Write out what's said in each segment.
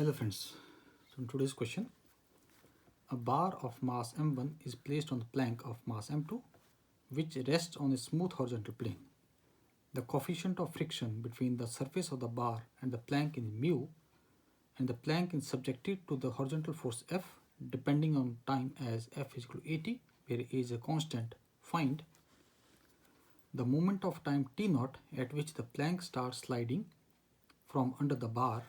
Hello friends, so in today's question, a bar of mass m1 is placed on the plank of mass m2 which rests on a smooth horizontal plane. The coefficient of friction between the surface of the bar and the plank is mu, and the plank is subjected to the horizontal force F depending on time as F is equal to at, where A is a constant. Find the moment of time t0 at which the plank starts sliding from under the bar.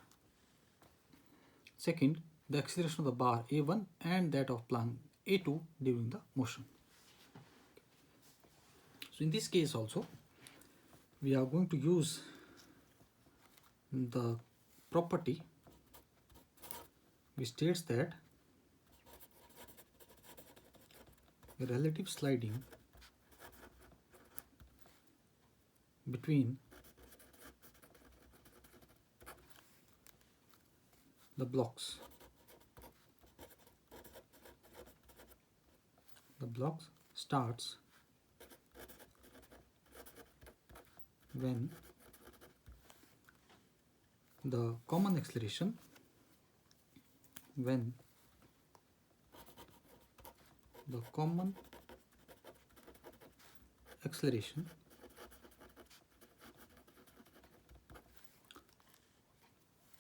Second, the acceleration of the bar A1 and that of plank A2 during the motion. So in this case also, we are going to use the property which states that the relative sliding between the blocks starts when the common acceleration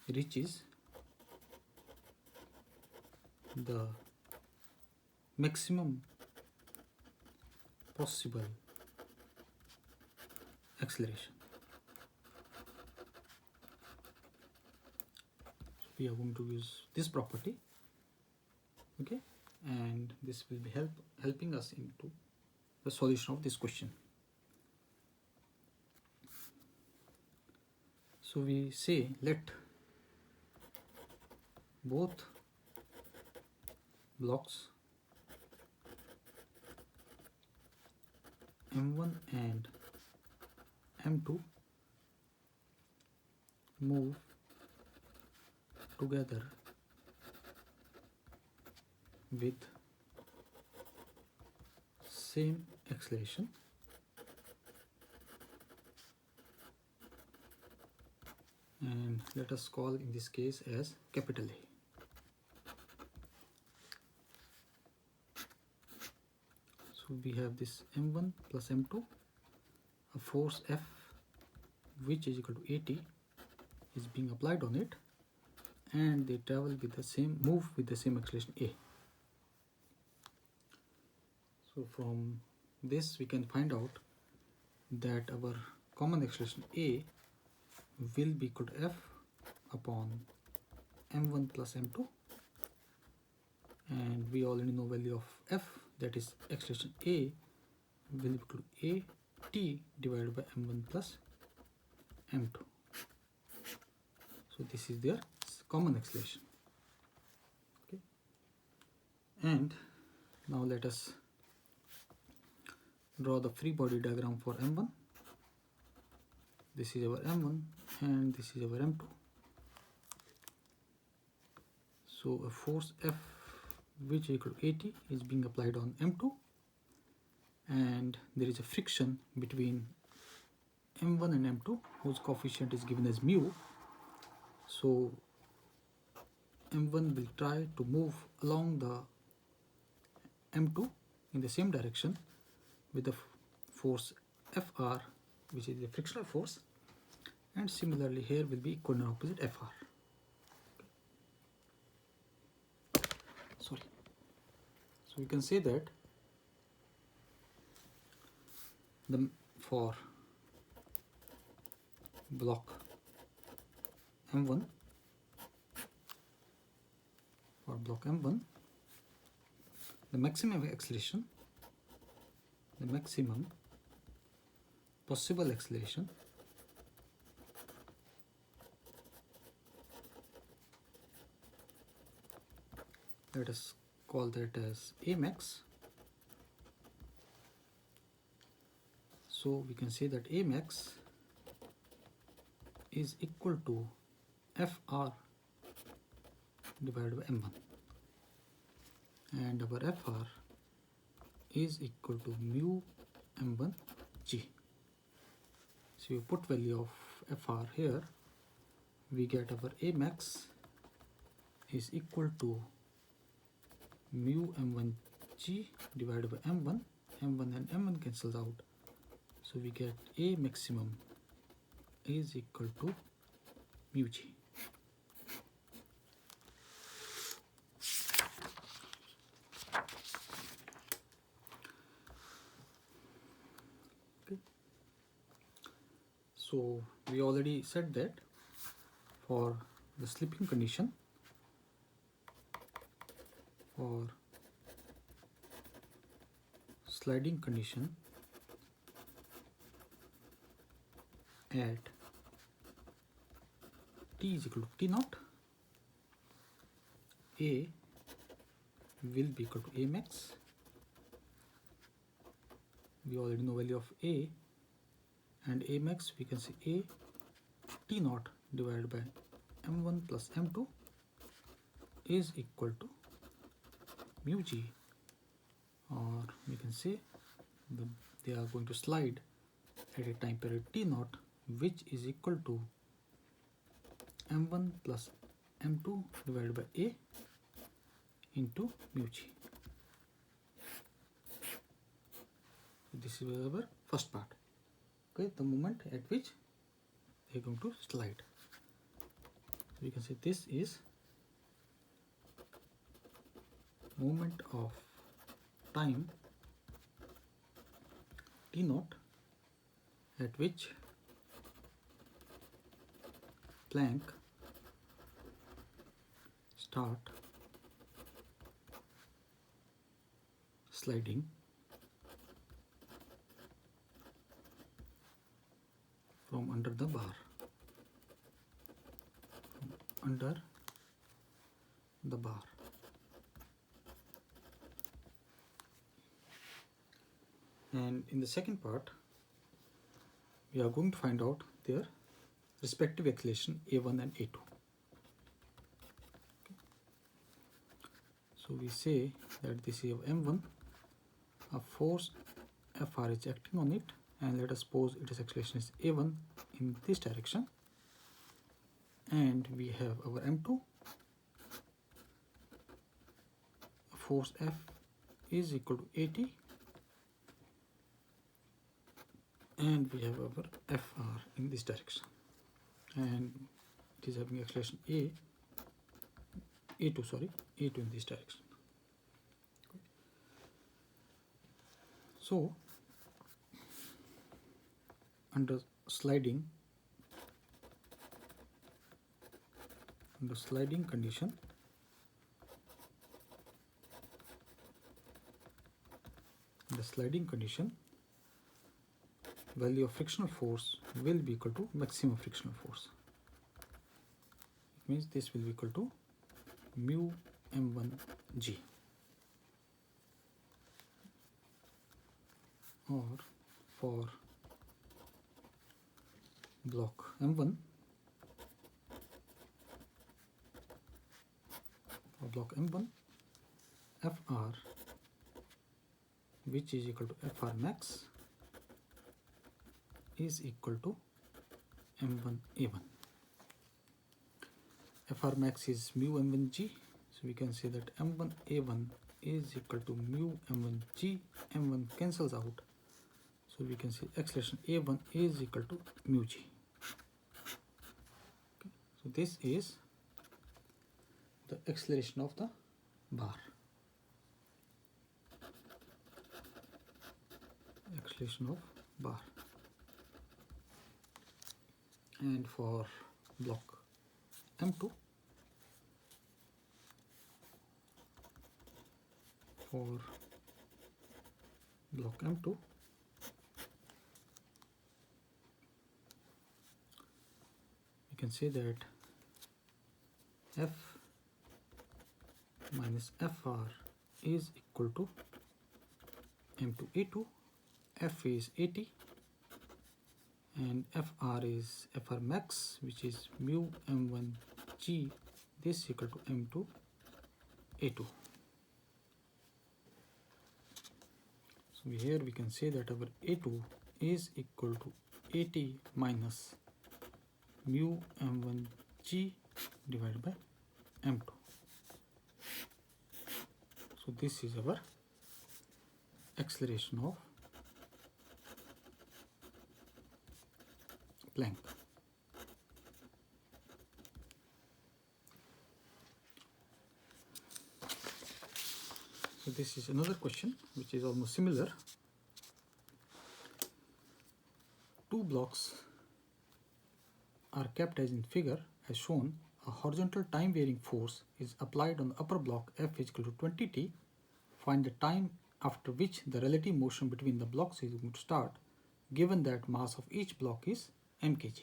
reaches the maximum possible acceleration. So we are going to use this property, okay, and this will be helping us into the solution of this question. So we say let both blocks M1 and M2 move together with same acceleration and let us call in this case as capital A. So we have this M1 plus M2, a force F which is equal to AT is being applied on it, and they move with the same acceleration A. So from this we can find out that our common acceleration A will be equal to F upon M1 plus M2, and we already know value of F, that is acceleration A will be equal to AT divided by M1 plus M2. So this is their common acceleration. Okay, and now let us draw the free body diagram for M1. This is our M1 and this is our M2. So a force F which is equal to AT is being applied on M2, and there is a friction between M1 and M2 whose coefficient is given as mu. So M1 will try to move along the M2 in the same direction with the force Fr, which is the frictional force, and similarly here will be equal and opposite Fr. Sorry. So we can say that for block M1, the maximum acceleration, the maximum possible acceleration let us call that as Amax. So we can say that Amax is equal to Fr divided by M1, and our Fr is equal to mu M1 G. So you put value of Fr here, we get our A max is equal to mu m1g divided by m1. m1 and m1 cancels out, so we get A maximum is equal to mu g. Okay. So we already said that for the slipping condition, for sliding condition at t is equal to t naught, A will be equal to A max. We already know value of A, and A max we can say A t naught divided by m1 plus m2 is equal to mu g, or we can say they are going to slide at a time period t naught, which is equal to m1 plus m2 divided by A into mu g. This is our first part. Okay, the moment at which they are going to slide. We can say this is moment of time t naught at which plank start sliding from under the bar, under the bar. And in the second part, we are going to find out their respective acceleration A1 and A2. Okay. So we say that this is M1, a force Fr is acting on it, and let us suppose its acceleration is A1 in this direction, and we have our M2, force F is equal to AT, and we have our Fr in this direction, and it is having acceleration A2 in this direction. So under sliding condition, value of frictional force will be equal to maximum frictional force. It means this will be equal to mu m1g, or for block M1, Fr, which is equal to Fr max, is equal to M1A1. Fr max is mu M1g, so we can say that M1A1 is equal to mu M1g. M1 cancels out, so we can say acceleration A1 is equal to mu g. Okay. So this is the acceleration of the bar. And for block M2, we can say that F minus Fr is equal to M2A2. F is 80 and Fr is Fr max, which is mu M1g. This is equal to M2A2. So here we can say that our A2 is equal to 80 minus mu M1g divided by M2. So this is our acceleration of Planck. So this is another question which is almost similar. Two blocks are kept as in figure as shown. A horizontal time varying force is applied on the upper block F is equal to 20t. Find the time after which the relative motion between the blocks is going to start, given that mass of each block is mkg.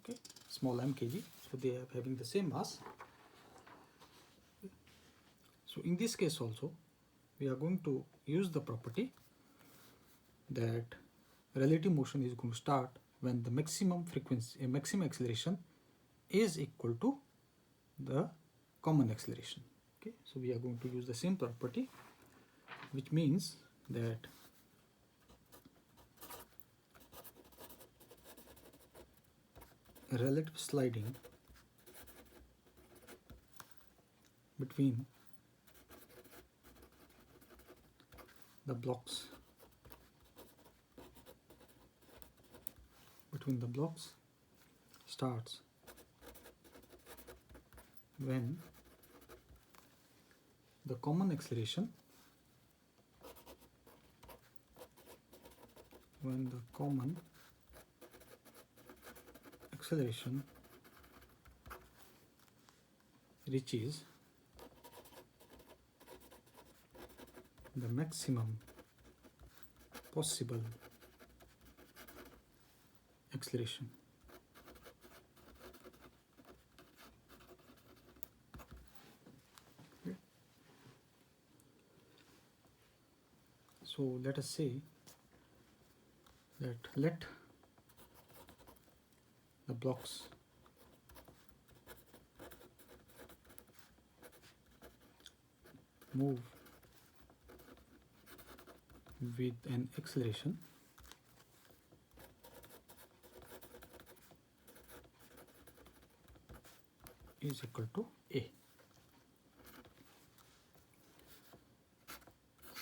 Okay, small mkg. So they are having the same mass. So in this case also, we are going to use the property that relative motion is going to start when the maximum frequency, maximum acceleration is equal to the common acceleration. Okay, so we are going to use the same property, which means that relative sliding between the blocks starts when the common acceleration reaches the maximum possible acceleration. Okay. So let us say that let the blocks move with an acceleration is equal to a.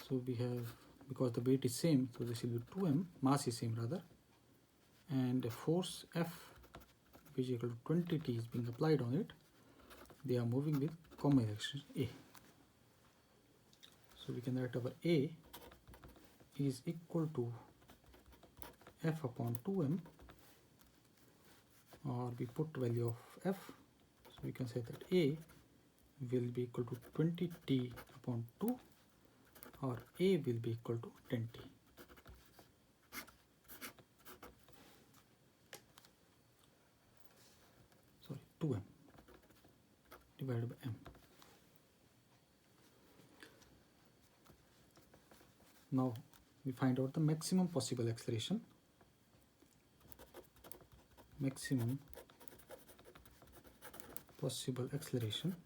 So we have, because the weight is same, so this will be 2m, mass is same rather, and a force F which is equal to 20t is being applied on it. They are moving with common acceleration a. So we can write our a is equal to F upon 2m, or we put value of F, so we can say that a will be equal to 20t upon 2, or a will be equal to 10t. Sorry, 2m divided by m. Now we find out the maximum possible acceleration. Maximum possible acceleration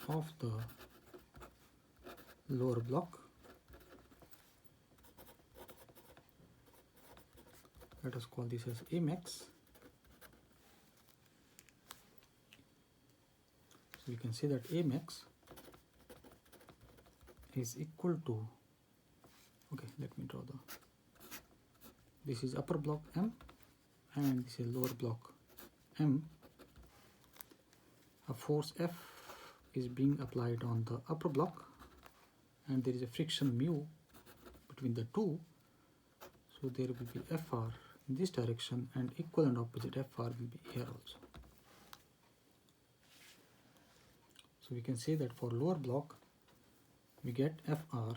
of the lower block, let us call this as A max. So we can say that A max is equal to, okay, let me draw this is upper block M and this is lower block M. A force F is being applied on the upper block and there is a friction mu between the two, so there will be Fr in this direction and equal and opposite Fr will be here also. So we can say that for lower block we get Fr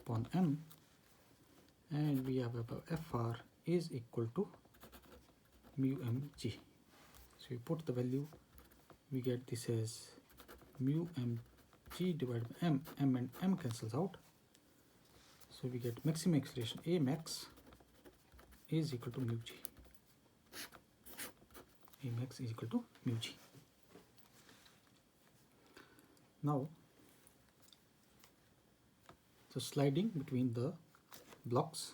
upon M, and we have Fr is equal to mu mg. So we put the value, we get this as mu mg divided by m. M and m cancels out, so we get maximum acceleration A max is equal to mu g. A max is equal to mu g. Now so sliding between the blocks,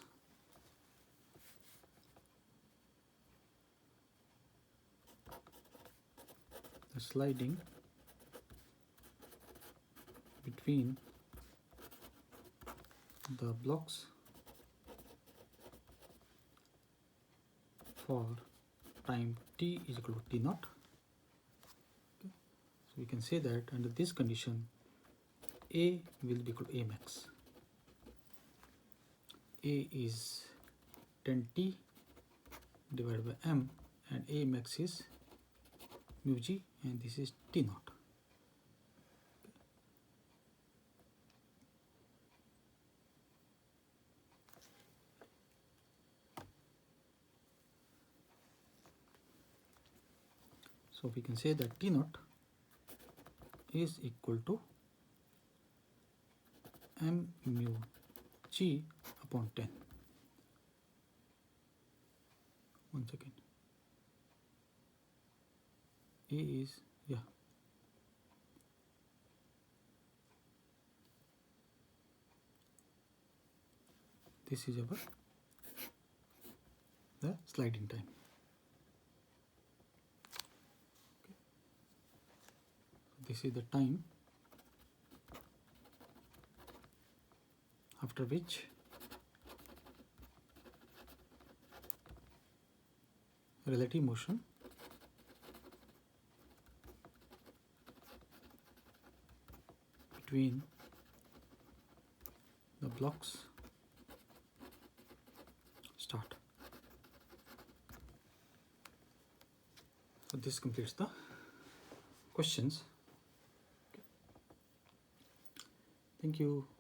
sliding between the blocks for time t is equal to t naught. Okay. So we can say that under this condition A will be equal to A max. A is 10t divided by m, and A max is mu g, and this is t naught. So we can say that T naught is equal to m mu g upon 10. One second. A is, yeah. This is our the sliding time. Okay. This is the time after which relative motion between the blocks start. So this completes the questions. Okay. Thank you.